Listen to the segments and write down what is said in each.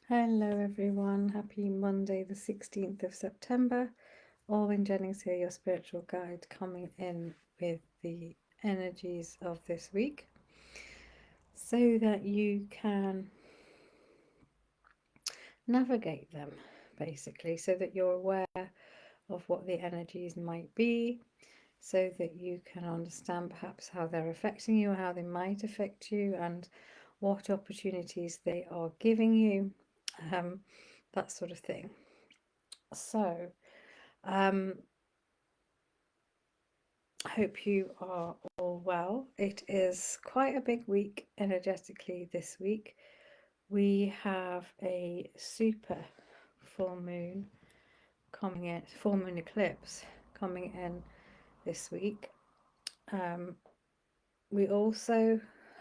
Hello everyone, happy Monday the 16th of September. Alwyn Jennings here, your spiritual guide, coming in with the energies of this week so that you can navigate them, basically, so that you're aware of what the energies might be, so that you can understand perhaps how they're affecting you, how they might affect you, and what opportunities they are giving you, that sort of thing. So, I hope you are all well. It is quite a big week energetically this week. We have a super full moon coming in, full moon eclipse coming in this week. We also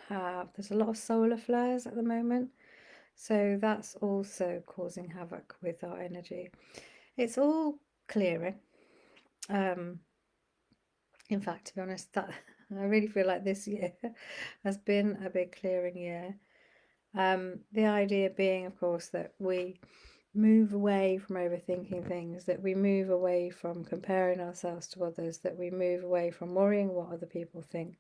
have, there's a lot of solar flares at the moment, so that's also causing havoc with our energy. It's all clearing. In fact, to be honest, that I really feel like this year has been a big clearing year. The idea being, of course, that we move away from overthinking things, that we move away from comparing ourselves to others, that we move away from worrying what other people think,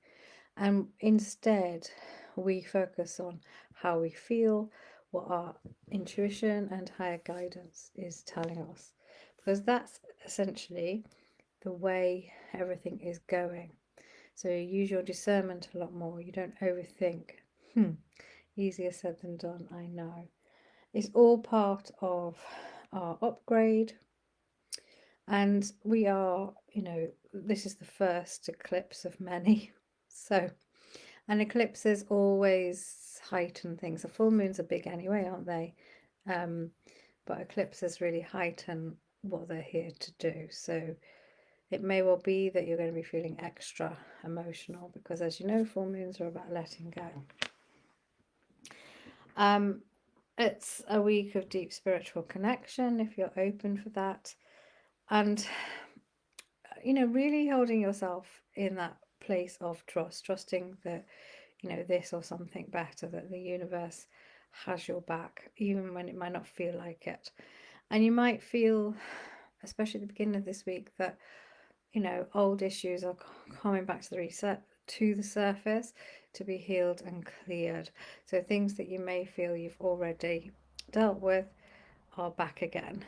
and instead we focus on how we feel, what our intuition and higher guidance is telling us, because that's essentially the way everything is going. So you use your discernment a lot more. You don't overthink. Easier said than done, I know. It's all part of our upgrade. And we are, this is the first eclipse of many. So, and eclipses always heighten things. The full moons are big anyway, aren't they? But eclipses really heighten what they're here to do. So it may well be that you're going to be feeling extra emotional because, as you know, full moons are about letting go. It's a week of deep spiritual connection if you're open for that. And, really holding yourself in that place of trust, trusting that, this or something better, that the universe has your back, even when it might not feel like it. And you might feel, especially at the beginning of this week, that old issues are coming back to the surface to be healed and cleared. So things that you may feel you've already dealt with are back again.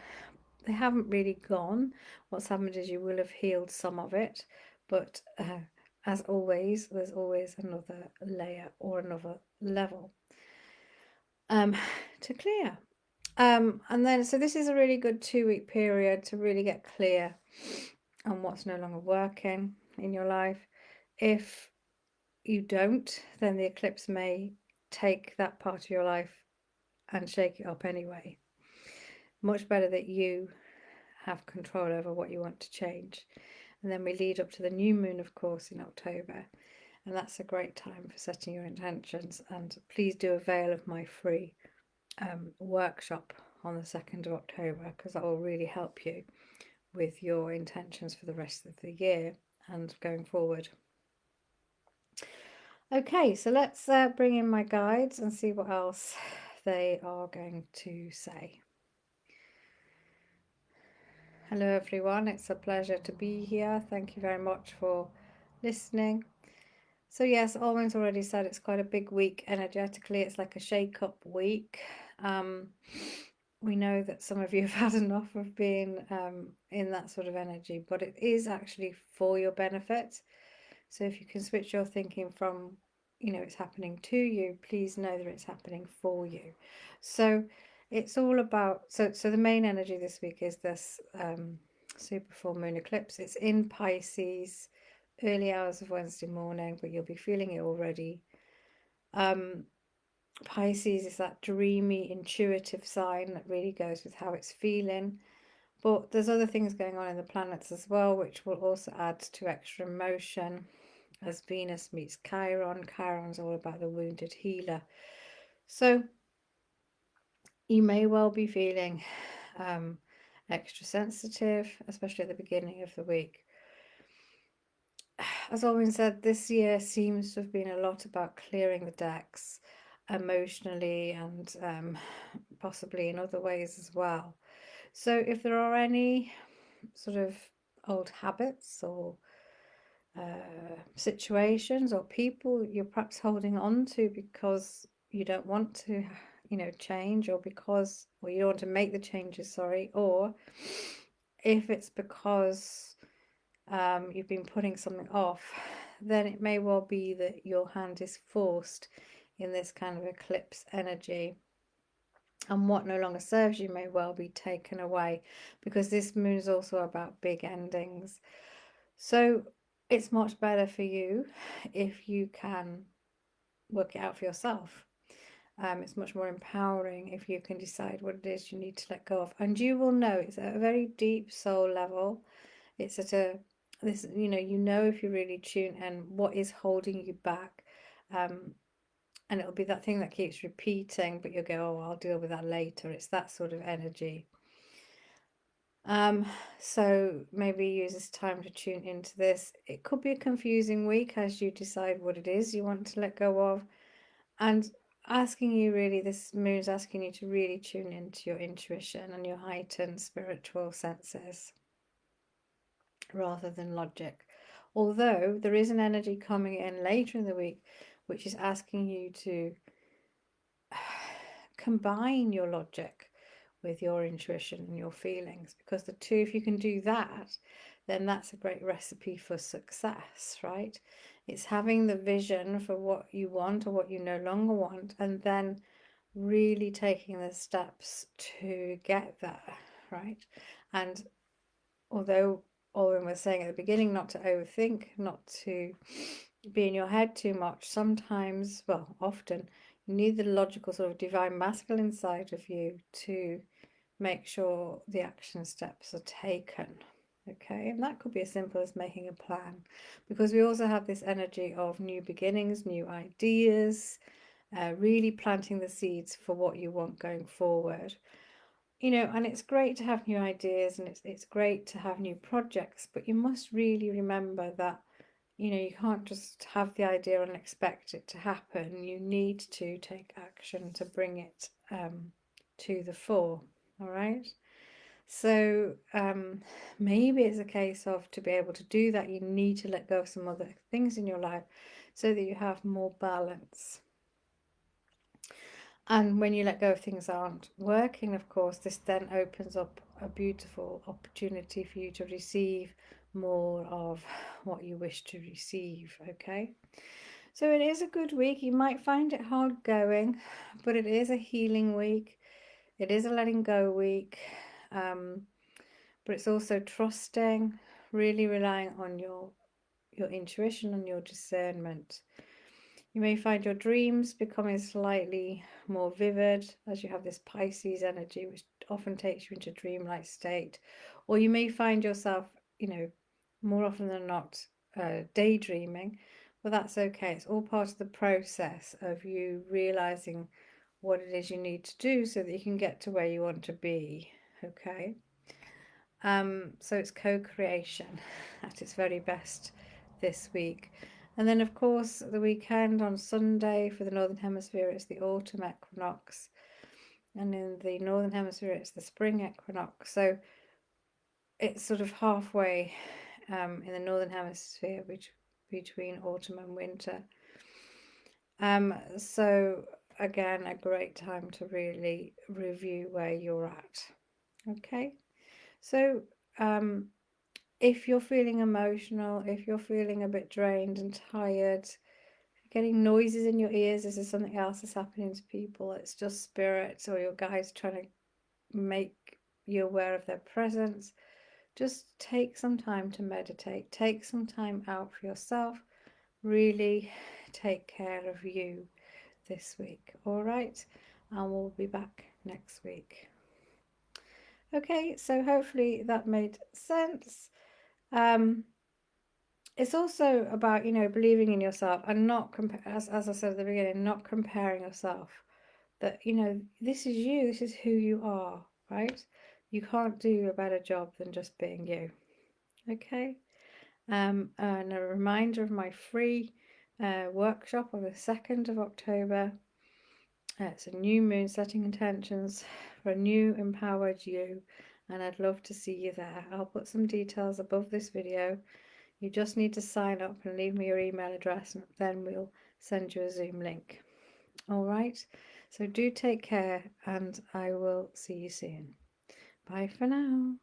They haven't really gone. What's happened is you will have healed some of it, but as always, there's always another layer or another level to clear. And then, so this is a really good 2-week period to really get clear on what's no longer working in your life. If you don't, then the eclipse may take that part of your life and shake it up anyway. Much better that you have control over what you want to change. And then we lead up to the new moon, of course, in October. And that's a great time for setting your intentions. And please do avail of my free workshop on the 2nd of October, because that will really help you with your intentions for the rest of the year and going forward. Okay, so let's bring in my guides and see what else they are going to say. Hello everyone, it's a pleasure to be here. Thank you very much for listening. So yes, Alwyn's already said it's quite a big week energetically. It's like a shake-up week. We know that some of you have had enough of being in that sort of energy, but it is actually for your benefit. So if you can switch your thinking from, it's happening to you, please know that it's happening for you. So it's all about, so the main energy this week is this super full moon eclipse. It's in Pisces, early hours of Wednesday morning, but you'll be feeling it already. Pisces is that dreamy, intuitive sign that really goes with how it's feeling. But there's other things going on in the planets as well, which will also add to extra emotion as Venus meets Chiron. Chiron's all about the wounded healer. So you may well be feeling extra sensitive, especially at the beginning of the week. As Alwyn said, this year seems to have been a lot about clearing the decks emotionally and possibly in other ways as well. So if there are any sort of old habits or situations or people you're perhaps holding on to because you don't want to, change, or you don't want to make the changes, sorry, or if it's because you've been putting something off, then it may well be that your hand is forced in this kind of eclipse energy, and what no longer serves you may well be taken away, because this moon is also about big endings. So it's much better for you if you can work it out for yourself. It's much more empowering if you can decide what it is you need to let go of, and you will know it's at a very deep soul level. It's at this, if you really tune in, what is holding you back, and it'll be that thing that keeps repeating, but you'll go, oh, I'll deal with that later. It's that sort of energy. So maybe use this time to tune into this. It could be a confusing week as you decide what it is you want to let go of, and this moon's asking you to really tune into your intuition and your heightened spiritual senses rather than logic. Although there is an energy coming in later in the week which is asking you to combine your logic with your intuition and your feelings, because the two, if you can do that, then that's a great recipe for success, right? It's having the vision for what you want or what you no longer want, and then really taking the steps to get there, right? And although Owen was saying at the beginning not to overthink, not to be in your head too much, sometimes, well, often, you need the logical sort of divine masculine side of you to make sure the action steps are taken. Okay, and that could be as simple as making a plan, because we also have this energy of new beginnings, new ideas, really planting the seeds for what you want going forward. And it's great to have new ideas, and it's great to have new projects, but you must really remember that you can't just have the idea and expect it to happen. You need to take action to bring it to the fore. All right. So maybe it's a case of, to be able to do that, you need to let go of some other things in your life so that you have more balance. And when you let go of things that aren't working, of course, this then opens up a beautiful opportunity for you to receive more of what you wish to receive, okay? So it is a good week. You might find it hard going, but it is a healing week. It is a letting go week. But it's also trusting, really relying on your intuition and your discernment. You may find your dreams becoming slightly more vivid as you have this Pisces energy, which often takes you into a dreamlike state. Or you may find yourself, more often than not, daydreaming, but that's okay. It's all part of the process of you realizing what it is you need to do so that you can get to where you want to be, okay? So it's co-creation at its very best this week. And then, of course, the weekend on Sunday for the Northern Hemisphere, it's the autumn equinox. And in the Northern Hemisphere, it's the spring equinox. So it's sort of halfway in the Northern Hemisphere between autumn and winter. So again, a great time to really review where you're at. Okay. So if you're feeling emotional, if you're feeling a bit drained and tired, getting noises in your ears, this is something else that's happening to people. It's just spirits or your guides trying to make you aware of their presence. Just take some time to meditate. Take some time out for yourself. Really take care of you this week. All right? And we'll be back next week. Okay, so hopefully that made sense. It's also about, believing in yourself and not as I said at the beginning, not comparing yourself. That, this is you, this is who you are, right? You can't do a better job than just being you. Okay? And a reminder of my free workshop on the 2nd of October. It's a new moon, setting intentions for a new empowered you, and I'd love to see you there. I'll put some details above this video. You just need to sign up and leave me your email address, and then we'll send you a Zoom link. All right, so do take care, and I will see you soon. Bye for now.